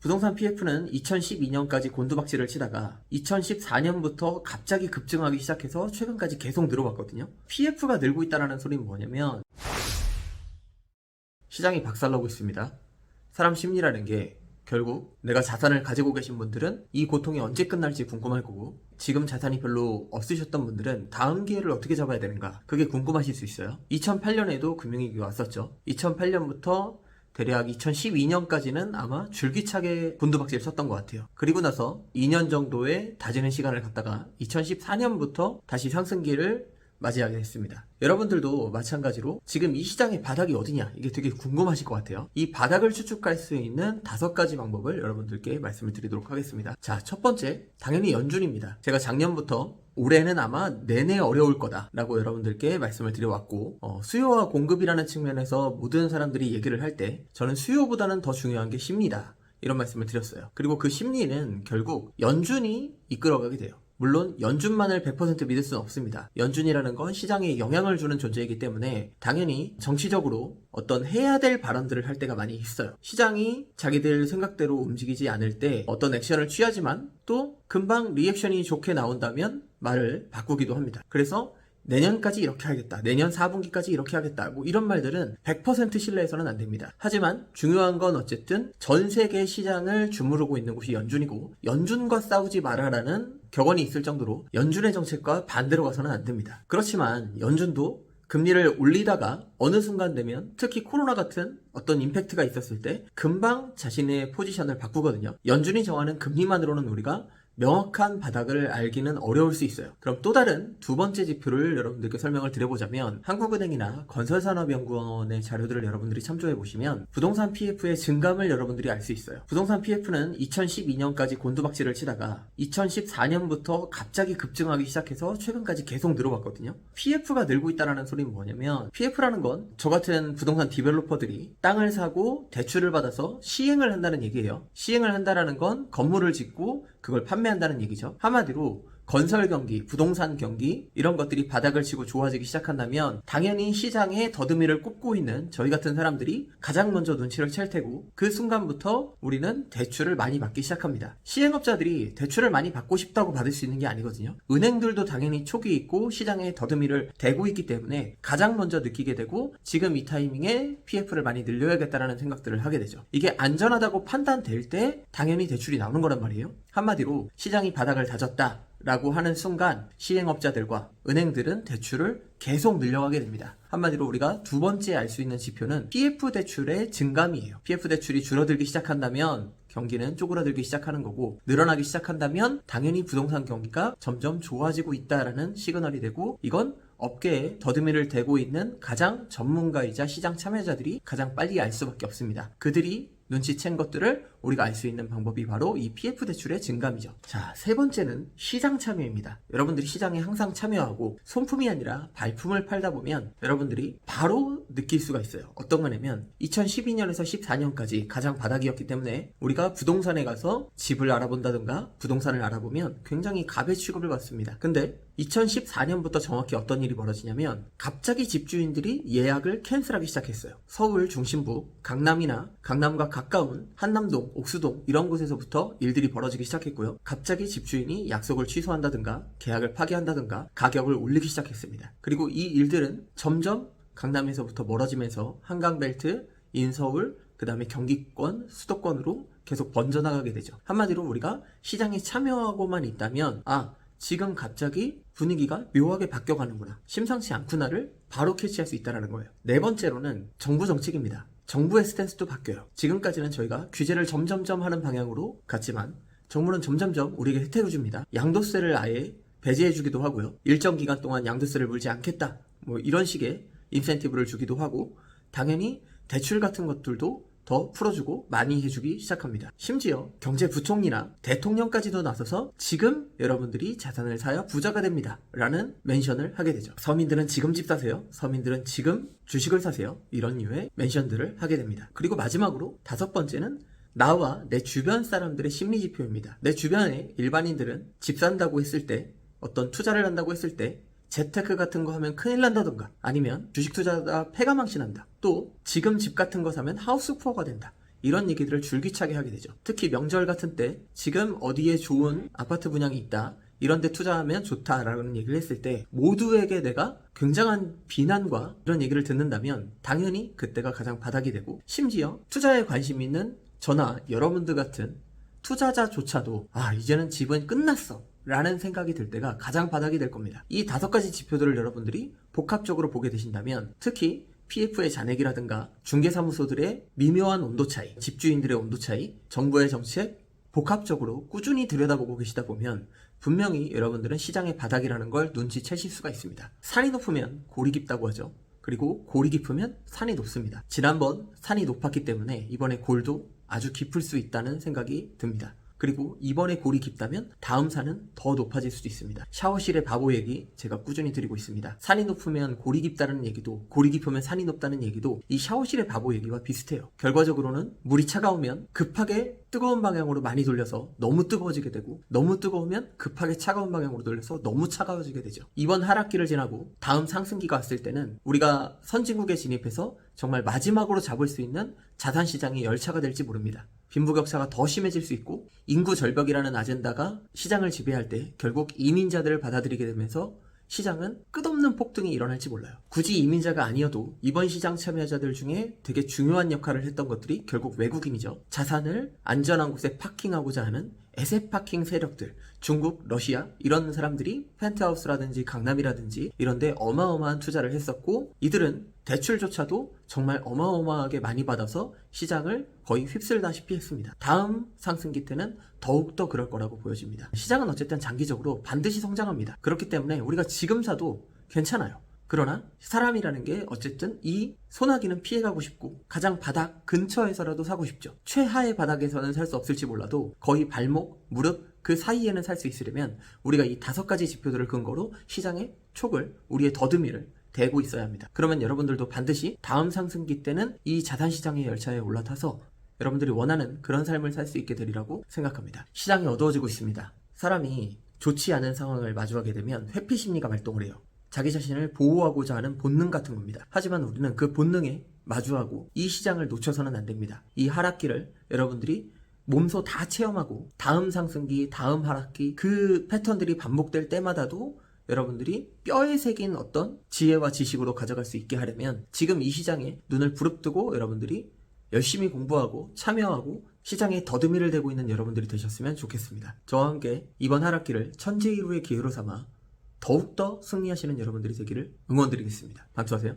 부동산 PF는 2012년까지 곤두박질을 치다가 2014년부터 갑자기 급증하기 시작해서 최근까지 계속 늘어왔거든요. PF가 늘고 있다는 소리는 뭐냐면 시장이 박살나고 있습니다. 사람 심리라는 게 결국 내가 자산을 가지고 계신 분들은 이 고통이 언제 끝날지 궁금할 거고, 지금 자산이 별로 없으셨던 분들은 다음 기회를 어떻게 잡아야 되는가, 그게 궁금하실 수 있어요. 2008년에도 금융위기가 왔었죠. 2008년부터 대략 2012년까지는 아마 줄기차게 곤두박질 쳤던 것 같아요. 그리고 나서 2년 정도의 다지는 시간을 갖다가 2014년부터 다시 상승기를 맞이하게 됐습니다. 여러분들도 마찬가지로 지금 이 시장의 바닥이 어디냐, 이게 되게 궁금하실 것 같아요. 이 바닥을 추측할 수 있는 5가지 방법을 여러분들께 말씀을 드리도록 하겠습니다. 자, 첫 번째, 당연히 연준입니다. 제가 작년부터 올해는 아마 내내 어려울 거다 라고 여러분들께 말씀을 드려왔고, 수요와 공급이라는 측면에서 모든 사람들이 얘기를 할 때 저는 수요보다는 더 중요한 게 심리다, 이런 말씀을 드렸어요. 그리고 그 심리는 결국 연준이 이끌어가게 돼요. 물론 연준만을 100% 믿을 수는 없습니다. 연준이라는 건 시장에 영향을 주는 존재이기 때문에 당연히 정치적으로 어떤 해야 될 발언들을 할 때가 많이 있어요. 시장이 자기들 생각대로 움직이지 않을 때 어떤 액션을 취하지만 또 금방 리액션이 좋게 나온다면 말을 바꾸기도 합니다. 그래서 내년까지 이렇게 하겠다, 내년 4분기까지 이렇게 하겠다, 뭐 이런 말들은 100% 신뢰해서는 안 됩니다. 하지만 중요한 건 어쨌든 전 세계 시장을 주무르고 있는 곳이 연준이고, 연준과 싸우지 마라라는 격언이 있을 정도로 연준의 정책과 반대로 가서는 안 됩니다. 그렇지만 연준도 금리를 올리다가 어느 순간 되면, 특히 코로나 같은 어떤 임팩트가 있었을 때 금방 자신의 포지션을 바꾸거든요. 연준이 정하는 금리만으로는 우리가 명확한 바닥을 알기는 어려울 수 있어요. 그럼 또 다른 두 번째 지표를 여러분들께 설명을 드려보자면, 한국은행이나 건설산업연구원의 자료들을 여러분들이 참조해 보시면 부동산 PF의 증감을 여러분들이 알 수 있어요. 부동산 PF는 2012년까지 곤두박질을 치다가 2014년부터 갑자기 급증하기 시작해서 최근까지 계속 늘어왔거든요. PF가 늘고 있다는 소리는 뭐냐면, PF라는 건 저 같은 부동산 디벨로퍼들이 땅을 사고 대출을 받아서 시행을 한다는 얘기예요. 시행을 한다는 건 건물을 짓고 그걸 판매한다는 얘기죠. 한마디로 건설 경기, 부동산 경기, 이런 것들이 바닥을 치고 좋아지기 시작한다면 당연히 시장에 더듬이를 꽂고 있는 저희 같은 사람들이 가장 먼저 눈치를 챌 테고, 그 순간부터 우리는 대출을 많이 받기 시작합니다. 시행업자들이 대출을 많이 받고 싶다고 받을 수 있는 게 아니거든요. 은행들도 당연히 촉이 있고 시장에 더듬이를 대고 있기 때문에 가장 먼저 느끼게 되고, 지금 이 타이밍에 PF를 많이 늘려야겠다라는 생각들을 하게 되죠. 이게 안전하다고 판단될 때 당연히 대출이 나오는 거란 말이에요. 한마디로 시장이 바닥을 다졌다 라고 하는 순간 시행업자들과 은행들은 대출을 계속 늘려가게 됩니다. 한마디로 우리가 두 번째 알 수 있는 지표는 PF 대출의 증감이에요. PF 대출이 줄어들기 시작한다면 경기는 쪼그라들기 시작하는 거고, 늘어나기 시작한다면 당연히 부동산 경기가 점점 좋아지고 있다라는 시그널이 되고, 이건 업계에 더듬이를 대고 있는 가장 전문가이자 시장 참여자들이 가장 빨리 알 수밖에 없습니다. 그들이 눈치챈 것들을 우리가 알 수 있는 방법이 바로 이 PF 대출의 증감이죠. 자, 세 번째는 시장 참여입니다. 여러분들이 시장에 항상 참여하고 손품이 아니라 발품을 팔다 보면 여러분들이 바로 느낄 수가 있어요. 어떤 거냐면 2012년에서 14년까지 가장 바닥이었기 때문에 우리가 부동산에 가서 집을 알아본다든가 부동산을 알아보면 굉장히 갑의 취급을 받습니다. 근데 2014년부터 정확히 어떤 일이 벌어지냐면 갑자기 집주인들이 예약을 캔슬하기 시작했어요. 서울 중심부, 강남이나 강남과 가까운 한남동, 옥수동 이런 곳에서부터 일들이 벌어지기 시작했고요. 갑자기 집주인이 약속을 취소한다든가 계약을 파기한다든가 가격을 올리기 시작했습니다. 그리고 이 일들은 점점 강남에서부터 멀어지면서 한강벨트, 인서울, 그 다음에 경기권, 수도권으로 계속 번져나가게 되죠. 한마디로 우리가 시장에 참여하고만 있다면 지금 갑자기 분위기가 묘하게 바뀌어가는구나, 심상치 않구나를 바로 캐치할 수 있다는 거예요. 네 번째로는 정부 정책입니다. 정부의 스탠스도 바뀌어요. 지금까지는 저희가 규제를 점점점 하는 방향으로 갔지만 정부는 점점점 우리에게 혜택을 줍니다. 양도세를 아예 배제해주기도 하고요. 일정 기간 동안 양도세를 물지 않겠다, 뭐 이런 식의 인센티브를 주기도 하고, 당연히 대출 같은 것들도 더 풀어주고 많이 해주기 시작합니다. 심지어 경제부총리나 대통령까지도 나서서 지금 여러분들이 자산을 사야 부자가 됩니다 라는 멘션을 하게 되죠. 서민들은 지금 집 사세요, 서민들은 지금 주식을 사세요, 이런 류의 멘션들을 하게 됩니다. 그리고 마지막으로 다섯 번째는 나와 내 주변 사람들의 심리 지표입니다. 내 주변의 일반인들은 집 산다고 했을 때, 어떤 투자를 한다고 했을 때 재테크 같은 거 하면 큰일 난다던가, 아니면 주식 투자하다 패가 망신한다, 또 지금 집 같은 거 사면 하우스 푸어가 된다, 이런 얘기들을 줄기차게 하게 되죠. 특히 명절 같은 때 지금 어디에 좋은 아파트 분양이 있다, 이런 데 투자하면 좋다라는 얘기를 했을 때 모두에게 내가 굉장한 비난과 이런 얘기를 듣는다면 당연히 그때가 가장 바닥이 되고, 심지어 투자에 관심 있는 저나 여러분들 같은 투자자조차도 이제는 집은 끝났어 라는 생각이 들 때가 가장 바닥이 될 겁니다. 이 5가지 지표들을 여러분들이 복합적으로 보게 되신다면, 특히 PF의 잔액이라든가 중개사무소들의 미묘한 온도 차이, 집주인들의 온도 차이, 정부의 정책, 복합적으로 꾸준히 들여다보고 계시다 보면 분명히 여러분들은 시장의 바닥이라는 걸 눈치채실 수가 있습니다. 산이 높으면 골이 깊다고 하죠. 그리고 골이 깊으면 산이 높습니다. 지난번 산이 높았기 때문에 이번에 골도 아주 깊을 수 있다는 생각이 듭니다. 그리고 이번에 골이 깊다면 다음 산은 더 높아질 수도 있습니다. 샤워실의 바보 얘기 제가 꾸준히 드리고 있습니다. 산이 높으면 골이 깊다는 얘기도, 골이 깊으면 산이 높다는 얘기도 이 샤워실의 바보 얘기와 비슷해요. 결과적으로는 물이 차가우면 급하게 뜨거운 방향으로 많이 돌려서 너무 뜨거워지게 되고, 너무 뜨거우면 급하게 차가운 방향으로 돌려서 너무 차가워지게 되죠. 이번 하락기를 지나고 다음 상승기가 왔을 때는 우리가 선진국에 진입해서 정말 마지막으로 잡을 수 있는 자산시장의 열차가 될지 모릅니다. 빈부격차가 더 심해질 수 있고, 인구 절벽이라는 아젠다가 시장을 지배할 때 결국 이민자들을 받아들이게 되면서 시장은 끝없는 폭등이 일어날지 몰라요. 굳이 이민자가 아니어도 이번 시장 참여자들 중에 되게 중요한 역할을 했던 것들이 결국 외국인이죠. 자산을 안전한 곳에 파킹하고자 하는 에셋 파킹 세력들, 중국, 러시아 이런 사람들이 펜트하우스라든지 강남이라든지 이런데 어마어마한 투자를 했었고, 이들은 대출조차도 정말 어마어마하게 많이 받아서 시장을 거의 휩쓸다시피 했습니다. 다음 상승기 때는 더욱더 그럴 거라고 보여집니다. 시장은 어쨌든 장기적으로 반드시 성장합니다. 그렇기 때문에 우리가 지금 사도 괜찮아요. 그러나 사람이라는 게 어쨌든 이 소나기는 피해가고 싶고 가장 바닥 근처에서라도 사고 싶죠. 최하의 바닥에서는 살 수 없을지 몰라도 거의 발목, 무릎 그 사이에는 살 수 있으려면 우리가 이 5가지 지표들을 근거로 시장의 촉을, 우리의 더듬이를 대고 있어야 합니다. 그러면 여러분들도 반드시 다음 상승기 때는 이 자산시장의 열차에 올라타서 여러분들이 원하는 그런 삶을 살 수 있게 되리라고 생각합니다. 시장이 어두워지고 있습니다. 사람이 좋지 않은 상황을 마주하게 되면 회피 심리가 발동을 해요. 자기 자신을 보호하고자 하는 본능 같은 겁니다. 하지만 우리는 그 본능에 마주하고 이 시장을 놓쳐서는 안 됩니다. 이 하락기를 여러분들이 몸소 다 체험하고 다음 상승기, 다음 하락기 그 패턴들이 반복될 때마다도 여러분들이 뼈에 새긴 어떤 지혜와 지식으로 가져갈 수 있게 하려면 지금 이 시장에 눈을 부릅뜨고 여러분들이 열심히 공부하고 참여하고 시장에 더듬이를 대고 있는 여러분들이 되셨으면 좋겠습니다. 저와 함께 이번 하락기를 천재일우의 기회로 삼아 더욱더 승리하시는 여러분들이 되기를 응원드리겠습니다. 감사하세요.